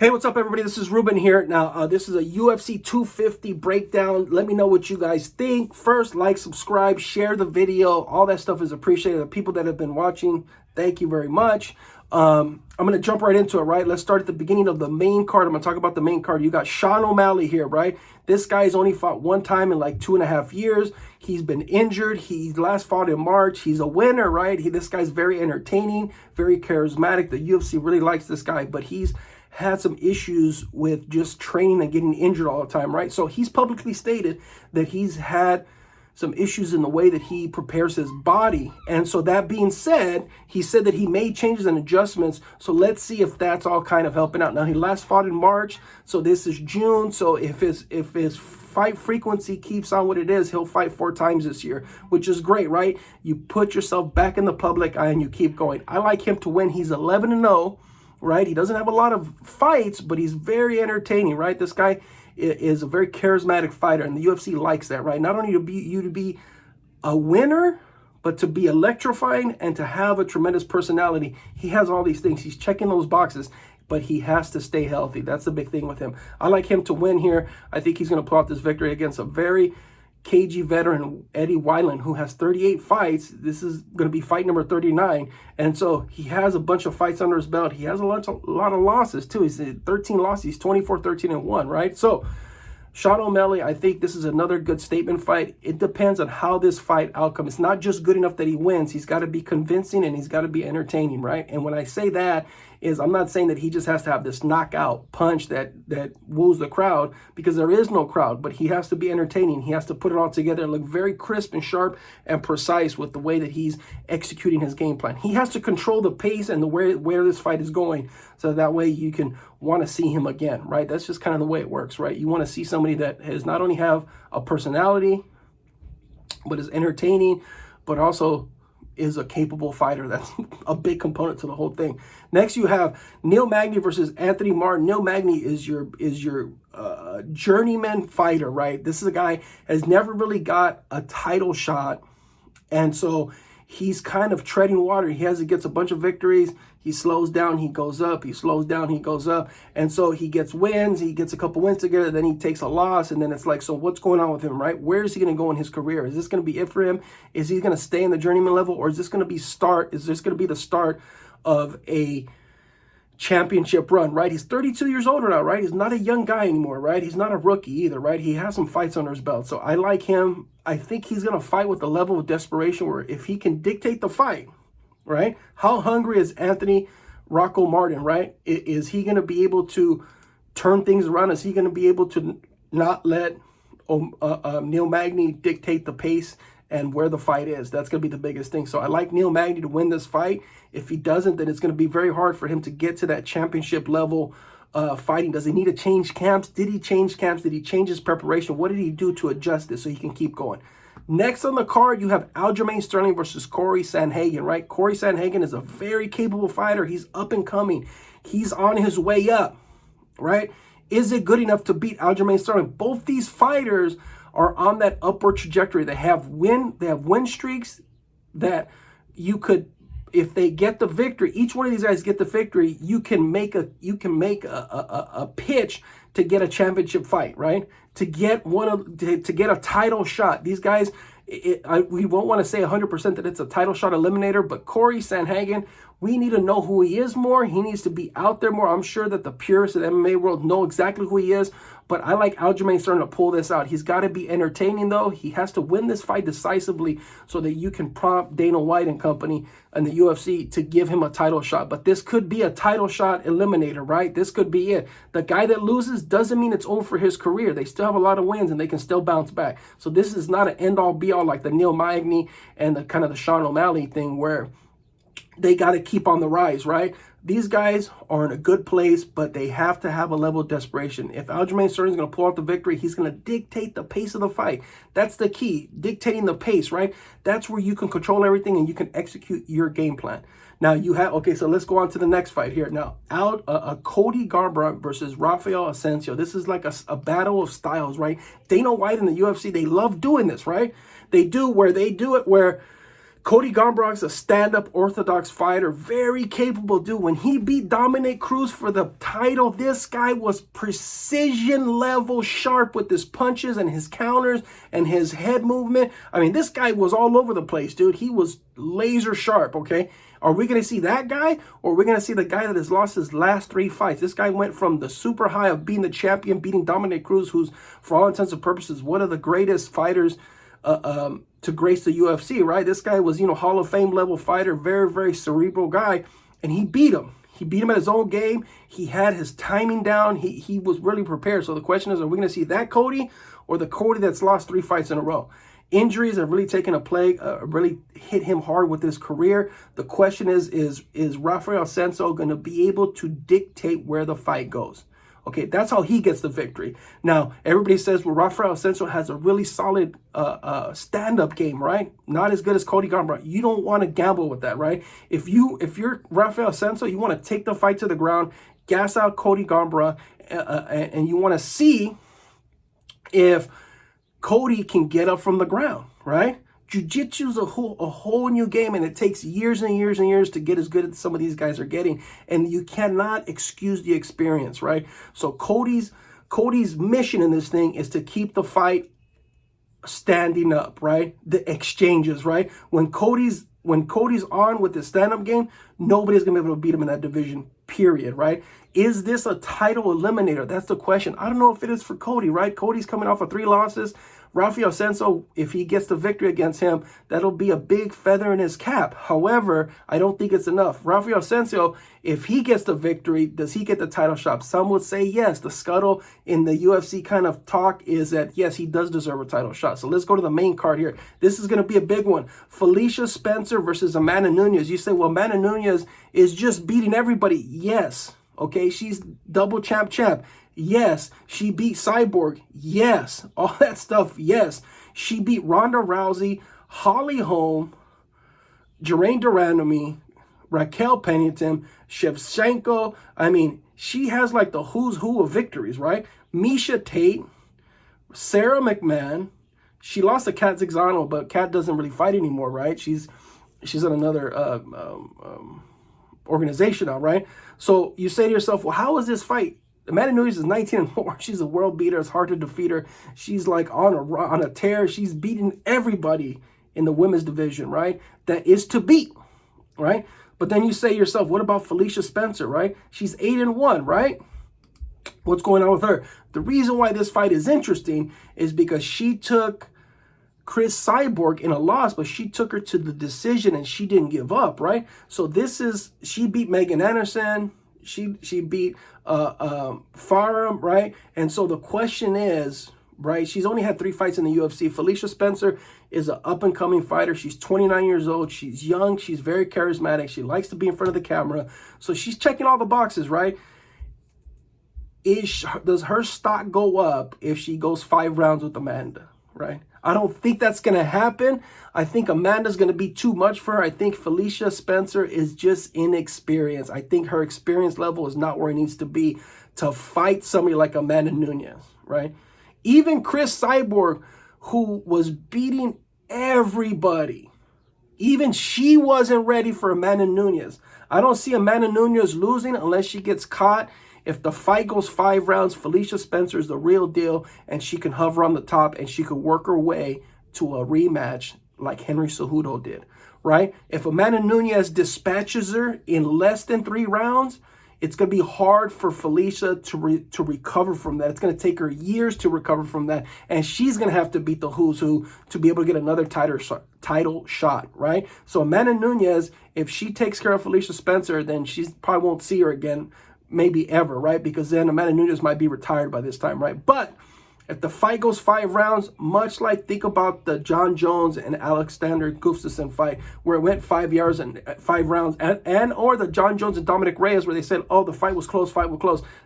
Hey, what's up, everybody? This is Ruben here. Now, this is a UFC 250 breakdown. Let me know what you guys think. First, like, subscribe, share the video. All that stuff is appreciated. The people that have been watching, thank you very much. I'm going to jump right into it, right? Let's start at the beginning of the main card. I'm going to talk about the main card. You got Sean O'Malley here, right? This guy's only fought one time in like 2.5 years. He's been injured. He last fought in March. He's a winner, right? This guy's very entertaining, very charismatic. The UFC really likes this guy, but he's had some issues with just training and getting injured all the time, right? So he's publicly stated that he's had some issues in the way that he prepares his body. And so that being said, he said that he made changes and adjustments. So let's see if that's all kind of helping out. Now, he last fought in March, so this is June. So if his fight frequency keeps on what it is, he'll fight 4 times this year, which is great, right? You put yourself back in the public eye and you keep going. I like him to win. He's 11-0. Right? He doesn't have a lot of fights, but he's very entertaining, right? This guy is a very charismatic fighter, and the UFC likes that, right? Not only to be a winner, but to be electrifying and to have a tremendous personality. He has all these things. He's checking those boxes, but he has to stay healthy. That's the big thing with him. I like him to win here. I think he's going to pull out this victory against a very cagey veteran, Eddie Wineland, who has 38 fights. This is going to be fight number 39. And so he has a bunch of fights under his belt. He has a lot of losses, too. He's 13 losses. He's 24-13-1, right? So Sean O'Malley, I think this is another good statement fight. It depends on how this fight outcome. It's not just good enough that he wins. He's got to be convincing and he's got to be entertaining, right? And when I say that, I'm not saying that he just has to have this knockout punch that woos the crowd, because there is no crowd, but he has to be entertaining. He has to put it all together and look very crisp and sharp and precise with the way that he's executing his game plan. He has to control the pace and where this fight is going, so that way you can want to see him again, right? That's just kind of the way it works, right? You want to see somebody that has not only have a personality, but is entertaining, but also is a capable fighter. That's a big component to the whole thing. Next, you have Neil Magny versus Anthony Martin. Neil Magny is your journeyman fighter, right? This is a guy has never really got a title shot, and so he's kind of treading water. He gets a bunch of victories. He slows down, he goes up. He slows down, he goes up. And so he gets wins. He gets a couple wins together. Then he takes a loss. And then it's like, so what's going on with him, right? Where is he going to go in his career? Is this going to be it for him? Is he going to stay in the journeyman level? Or is this going to be the start of a championship run, right? He's 32 years older now, right? He's not a young guy anymore, right? He's not a rookie either, right? He has some fights under his belt. So I like him. I think he's going to fight with a level of desperation where if he can dictate the fight, right? How hungry is Anthony Rocco Martin, right? Is he going to be able to turn things around? Is he going to be able to not let Neil Magny dictate the pace and where the fight is? That's going to be the biggest thing. So I like Neil Magny to win this fight. If he doesn't, then it's going to be very hard for him to get to that championship level fighting. Does he need to change camps? Did he change camps? Did he change his preparation? What did he do to adjust this so he can keep going? Next on the card, you have Aljamain versus Cory Sandhagen, right? Cory Sandhagen is a very capable fighter. He's up and coming. He's on his way up, right? Is it good enough to beat Aljamain? Both these fighters are on that upward trajectory. They have win streaks that you could, if they get the victory, each one of these guys get the victory, you can make a pitch to get a championship fight, right? To get a title shot. These guys, we won't want to say 100% that it's a title shot eliminator, but Cory Sandhagen, we need to know who he is more. He needs to be out there more. I'm sure that the purists of the MMA world know exactly who he is, but I like Aljamain to pull this out. He's got to be entertaining, though. He has to win this fight decisively so that you can prompt Dana White and company and the UFC to give him a title shot. But this could be a title shot eliminator, right? This could be it. The guy that loses doesn't mean it's over for his career. They still have a lot of wins and they can still bounce back. So this is not an end-all be-all like the Neil Magny and the kind of the Sean O'Malley thing where they got to keep on the rise, right? These guys are in a good place, but they have to have a level of desperation. If Aljamain is going to pull out the victory, he's going to dictate the pace of the fight. That's the key, dictating the pace, right? That's where you can control everything and you can execute your game plan. Now you have, okay, so let's go on to the next fight here. Now, Cody versus Rafael Asensio. This is like a battle of styles, right? Dana White and the UFC, they love doing this, right? They do it where Cody Garbrandt, a stand-up orthodox fighter, very capable dude. When he beat Dominic Cruz for the title, this guy was precision level sharp with his punches and his counters and his head movement. I mean, this guy was all over the place, dude. He was laser sharp, okay? Are we going to see that guy, or are we going to see the guy that has lost his last 3 fights? This guy went from the super high of being the champion, beating Dominic Cruz, who's, for all intents and purposes, one of the greatest fighters to grace the UFC, right? This guy was, Hall of Fame level fighter, very, very cerebral guy, and he beat him. He beat him at his own game. He had his timing down. He was really prepared. So the question is, are we going to see that Cody or the Cody that's lost 3 fights in a row? Injuries have really taken a plague, really hit him hard with his career. The question is Rafael Spencer going to be able to dictate where the fight goes? Okay, that's how he gets the victory. Now, everybody says, well, Rafael Spencer has a really solid stand-up game, right? Not as good as Cody Garbrandt. You don't want to gamble with that, right? If you're Rafael Spencer, you want to take the fight to the ground, gas out Cody Garbrandt, and you want to see if Cody can get up from the ground, right? Jiu-jitsu is a whole new game, and it takes years and years and years to get as good as some of these guys are getting, and you cannot excuse the experience, right? So Cody's mission in this thing is to keep the fight standing up, right? The exchanges, right? When Cody's on with his stand-up game, nobody's going to be able to beat him in that division, period, right? Is this a title eliminator? That's the question. I don't know if it is for Cody, right? Cody's coming off of 3 losses. Rafael Spencer, if he gets the victory against him, that'll be a big feather in his cap. However, I don't think it's enough. Rafael Spencer, if he gets the victory, does he get the title shot? Some would say yes. The scuttle in the UFC kind of talk is that, yes, he does deserve a title shot. So let's go to the main card here. This is going to be a big one. Felicia Spencer versus Amanda Nunes. You say, well, Amanda Nunes is just beating everybody. Yes. Okay, she's double champ. Yes. She beat Cyborg. Yes. All that stuff. Yes. She beat Ronda Rousey, Holly Holm, Geraint Durandamy, Raquel Pennington, Shevchenko. I mean, she has like the who's who of victories, right? Miesha Tate, Sarah McMahon. She lost to Kat Zingano, but Kat doesn't really fight anymore, right? She's in another organization now, right? So you say to yourself, well, how is this fight? Amanda Nunes is 19-4. She's a world beater. It's hard to defeat her. She's like on a tear. She's beating everybody in the women's division, right? That is to beat, right? But then you say to yourself, what about Felicia Spencer, right? She's 8-1, right? What's going on with her? The reason why this fight is interesting is because she took Chris Cyborg in a loss, but she took her to the decision and she didn't give up, right? So she beat Megan Anderson. She beat Farham, right? And so the question is, right, she's only had 3 fights in the UFC. Felicia Spencer is an up-and-coming fighter. She's 29 years old. She's young. She's very charismatic. She likes to be in front of the camera. So she's checking all the boxes, right? Does her stock go up if she goes 5 rounds with Amanda, right? I don't think that's going to happen. I think Amanda's going to be too much for her. I think Felicia Spencer is just inexperienced. I think her experience level is not where it needs to be to fight somebody like Amanda Nunes, right? Even Chris Cyborg, who was beating everybody, even she wasn't ready for Amanda Nunes. I don't see Amanda Nunes losing unless she gets caught. If the fight goes 5 rounds, Felicia Spencer is the real deal, and she can hover on the top, and she could work her way to a rematch like Henry Cejudo did, right? If Amanda Nunes dispatches her in less than 3 rounds, it's going to be hard for Felicia to recover from that. It's going to take her years to recover from that, and she's going to have to beat the who's who to be able to get another title shot, right? So Amanda Nunes, if she takes care of Felicia Spencer, then she probably won't see her again, maybe ever, right? Because then Amanda Nunes might be retired by this time, right? But if the fight goes 5 rounds, much like think about the John Jones and Alexander Gustafsson fight, where it went 5 rounds, and or the John Jones and Dominic Reyes, where they said, oh, the fight was close,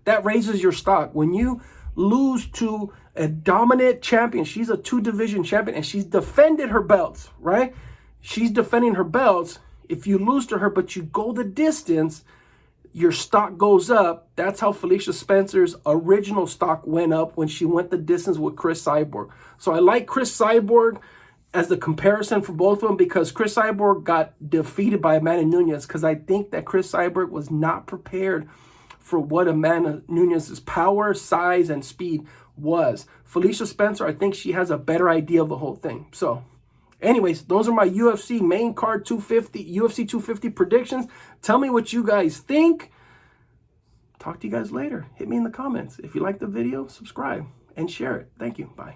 that raises your stock. When you lose to a dominant champion, she's a 2-division champion, and she's defended her belts, right? She's defending her belts. If you lose to her, but you go the distance, your stock goes up. That's how Felicia Spencer's original stock went up when she went the distance with Chris Cyborg. So I like Chris Cyborg as the comparison for both of them, because Chris Cyborg got defeated by Amanda Nunes, because I think that Chris Cyborg was not prepared for what Amanda Nunes' power, size, and speed was. Felicia Spencer, I think she has a better idea of the whole thing. So, anyways, those are my UFC main card 250, UFC 250 predictions. Tell me what you guys think. Talk to you guys later. Hit me in the comments. If you like the video, subscribe and share it. Thank you. Bye.